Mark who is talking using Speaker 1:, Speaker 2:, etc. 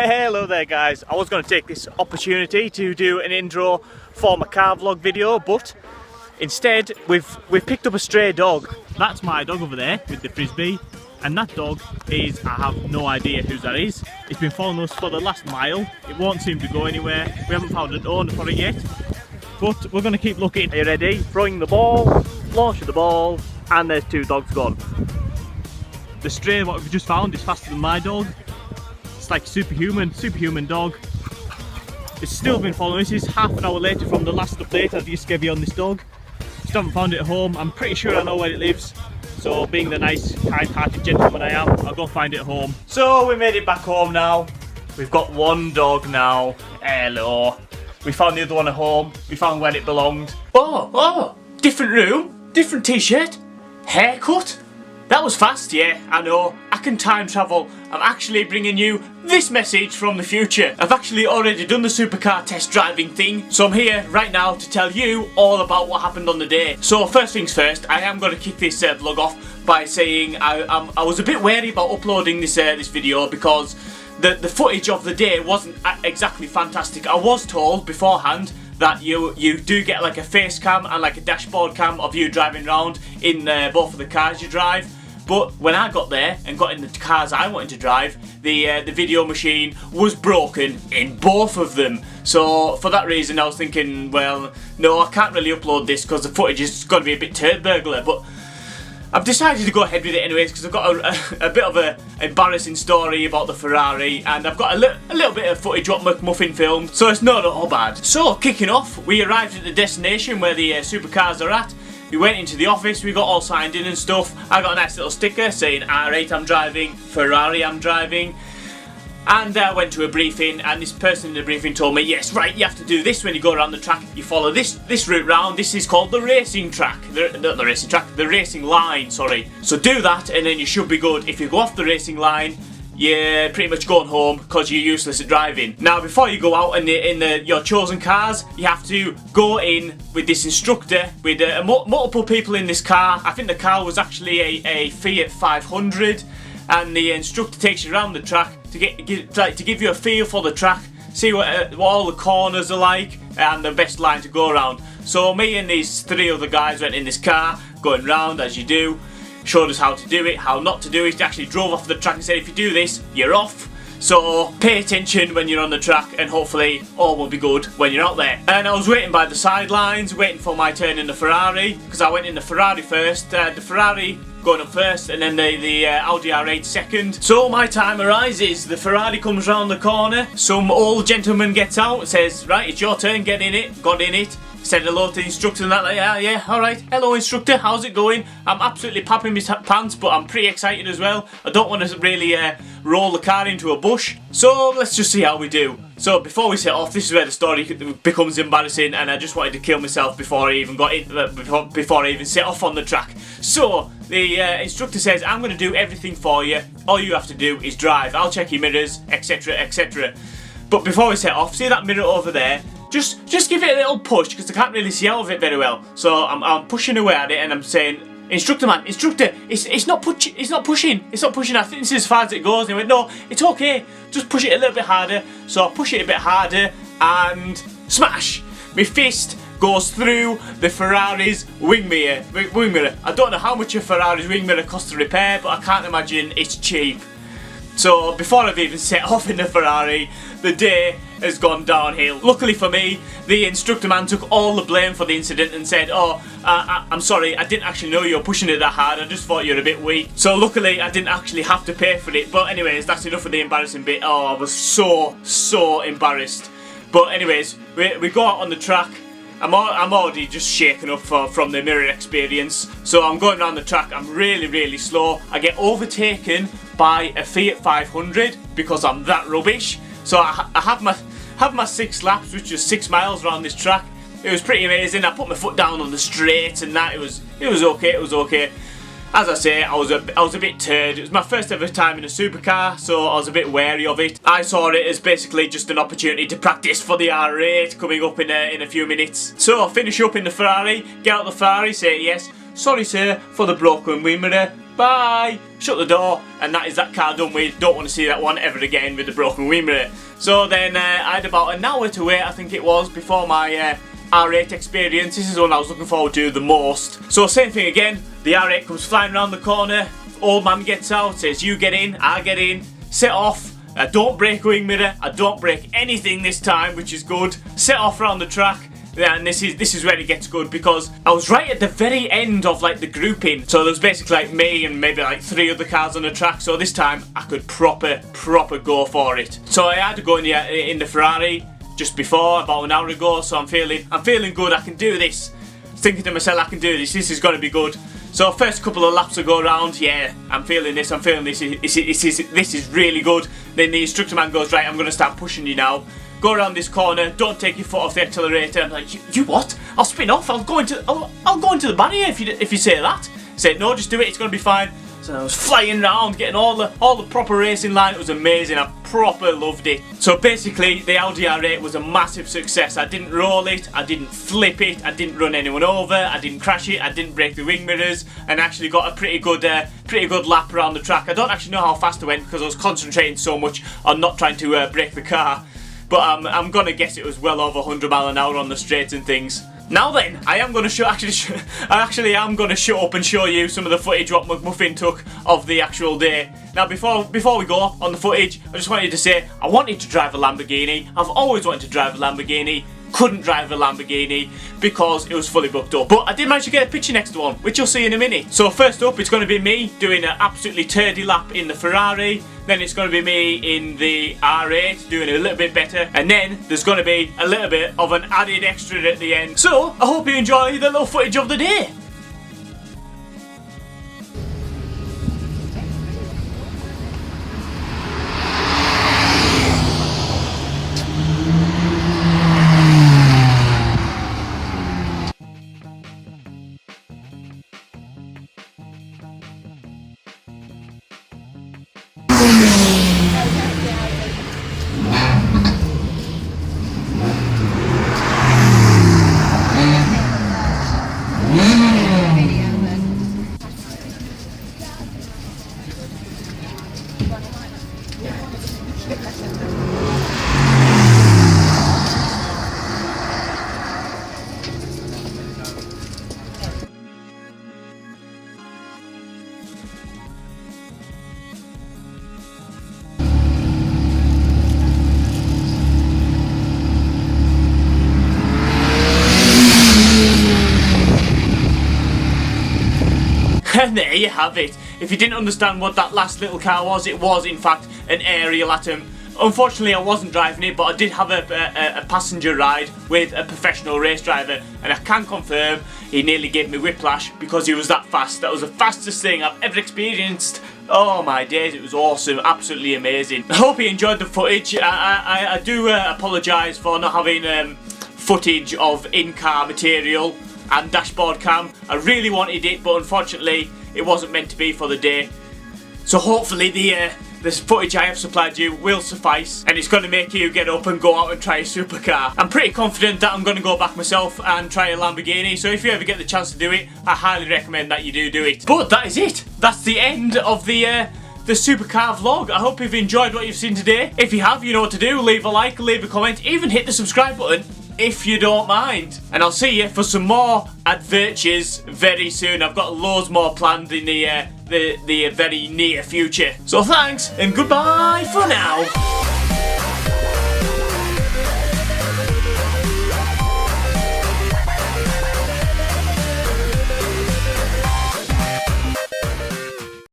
Speaker 1: Hello there guys, I was going to take this opportunity to do an intro for my car vlog video, but instead we've picked up a stray dog. That's my dog over there with the frisbee, and that dog is, I have no idea whose that is. It's been following us for the last mile. It won't seem to go anywhere. We haven't found an owner for it yet, but we're going to keep looking. Are you ready? Throwing the ball, launching the ball, and there's two dogs gone. The stray what we've just found is faster than my dog. It's like superhuman dog. It's still been following us. It's half an hour later from the last update I just gave you on this dog. Still haven't found it at home. I'm pretty sure I know where it lives. So being the nice, kind-hearted gentleman I am, I'll go find it at home. So we made it back home now. We've got one dog now. Hello. We found the other one at home. We found where it belonged. Oh, different room, different t-shirt, haircut. That was fast, yeah, I know. I can time travel. I'm actually bringing you this message from the future. I've actually already done the supercar test driving thing, so I'm here right now to tell you all about what happened on the day. So first things first, I am going to kick this vlog off by saying I was a bit wary about uploading this video because the footage of the day wasn't exactly fantastic. I was told beforehand that you do get like a face cam and like a dashboard cam of you driving around in both of the cars you drive. But when I got there and got in the cars I wanted to drive, the video machine was broken in both of them. So for that reason I was thinking, well, no, I can't really upload this because the footage is going to be a bit turd burglar. But I've decided to go ahead with it anyways because I've got a bit of an embarrassing story about the Ferrari, and I've got a little bit of footage what McMuffin filmed, so it's not all bad. So kicking off, we arrived at the destination where the supercars are at. We went into the office, we got all signed in and stuff. I got a nice little sticker saying R8 I'm driving, Ferrari I'm driving. And I went to a briefing, and this person in the briefing told me, yes, right, you have to do this when you go around the track. You follow this route round. This is called the racing track. Not the racing track, the racing line, sorry. So do that and then you should be good. If you go off the racing line, you're pretty much going home because you're useless at driving. Now, before you go out in your chosen cars, you have to go in with this instructor, with multiple people in this car. I think the car was actually a Fiat 500, and the instructor takes you around the track to give you a feel for the track, see what all the corners are like, and the best line to go around. So me and these three other guys went in this car, going round as you do. Showed us how to do it, how not to do it. Actually drove off the track and said, if you do this, you're off. So pay attention when you're on the track, and hopefully all will be good when you're out there. And I was waiting by the sidelines, waiting for my turn in the Ferrari, because I went in the Ferrari first. The Ferrari going up first, and then the Audi R8 second. So my time arises. The Ferrari comes round the corner. Some old gentleman gets out and says, right, it's your turn, get in it. Got in it. Said hello to the instructor and that, like, yeah, alright, hello instructor, how's it going? I'm absolutely papping my pants, but I'm pretty excited as well. I don't want to really roll the car into a bush, so let's just see how we do. So before we set off, this is where the story becomes embarrassing, and I just wanted to kill myself before I even got in, before I even set off on the track. So the instructor says, I'm going to do everything for you, all you have to do is drive, I'll check your mirrors, etc, etc. But before we set off, see that mirror over there? Just give it a little push, because I can't really see out of it very well. So I'm pushing away at it, and I'm saying, instructor man, instructor, it's not pushing. I think this is as far as it goes. And he went, no, it's okay. Just push it a little bit harder. So I push it a bit harder, and smash! My fist goes through the Ferrari's wing mirror. I don't know how much a Ferrari's wing mirror costs to repair, but I can't imagine it's cheap. So before I've even set off in the Ferrari, the day has gone downhill. Luckily for me, the instructor man took all the blame for the incident and said, oh, I'm sorry, I didn't actually know you were pushing it that hard, I just thought you were a bit weak. So luckily I didn't actually have to pay for it. But anyways, that's enough of the embarrassing bit. Oh, I was so embarrassed. But anyways, we go out on the track. I'm already just shaken up from the mirror experience. So I'm going around the track, I'm really slow. I get overtaken by a Fiat 500 because I'm that rubbish. So I have my 6 laps, which is 6 miles around this track. It was pretty amazing. I put my foot down on the straight and that, it was okay. As I say, I was a bit turd. It was my first ever time in a supercar, so I was a bit wary of it. I saw it as basically just an opportunity to practice for the R8 coming up in a few minutes. So I finish up in the Ferrari, get out the Ferrari, say yes, sorry sir for the broken wing mirror, bye, shut the door, and that is that car done with. Don't want to see that one ever again with the broken wing mirror. So then I had about an hour to wait, I think it was, before my R8 experience. This is the one I was looking forward to the most. So same thing again, the R8 comes flying around the corner, old man gets out, says you get in, I get in, set off. I don't break wing mirror, I don't break anything this time, which is good. Set off around the track. Yeah, and this is where it gets good, because I was right at the very end of like the grouping. So there was basically like me and maybe like 3 other cars on the track. So this time I could proper go for it. So I had to go in the Ferrari just before, about an hour ago. So I'm feeling good. I can do this. Thinking to myself, I can do this. This is going to be good. So first couple of laps I go around, yeah, I'm feeling this. This is really good. Then the instructor man goes, right, I'm going to start pushing you now. Go around this corner, don't take your foot off the accelerator. I'm like, you what? I'll spin off, I'll go into the barrier if you say that. I said, no, just do it, it's gonna be fine. So I was flying around, getting all the proper racing line. It was amazing, I proper loved it. So basically, the Audi R8 was a massive success. I didn't roll it, I didn't flip it, I didn't run anyone over, I didn't crash it, I didn't break the wing mirrors, and actually got a pretty good lap around the track. I don't actually know how fast I went because I was concentrating so much on not trying to break the car. But I'm gonna guess it was well over 100 miles an hour on the straights and things. Now then, I am gonna actually am gonna shut up and show you some of the footage what McMuffin took of the actual day. Now before we go on the footage, I just wanted to say I wanted to drive a Lamborghini. I've always wanted to drive a Lamborghini. Couldn't drive a Lamborghini because it was fully booked up. But I did manage to get a picture next to one, which you'll see in a minute. So first up, it's going to be me doing an absolutely turdy lap in the Ferrari. Then it's going to be me in the R8 doing a little bit better. And then there's going to be a little bit of an added extra at the end. So I hope you enjoy the little footage of the day. And there you have it. If you didn't understand what that last little car was, it was in fact an aerial Atom. Unfortunately I wasn't driving it, but I did have a passenger ride with a professional race driver, and I can confirm he nearly gave me whiplash because he was that fast. That was the fastest thing I've ever experienced. Oh my days, it was awesome, absolutely amazing. I hope you enjoyed the footage. I do apologise for not having footage of in-car material and dashboard cam. I really wanted it, but unfortunately it wasn't meant to be for the day. So hopefully the footage I have supplied you will suffice, and it's going to make you get up and go out and try a supercar. I'm pretty confident that I'm going to go back myself and try a Lamborghini, so if you ever get the chance to do it, I highly recommend that you do it. But that is it. That's the end of the supercar vlog. I hope you've enjoyed what you've seen today. If you have, you know what to do. Leave a like, leave a comment, even hit the subscribe button if you don't mind. And I'll see you for some more Ad-Verchers very soon. I've got loads more planned in the very near future. So thanks and goodbye for now.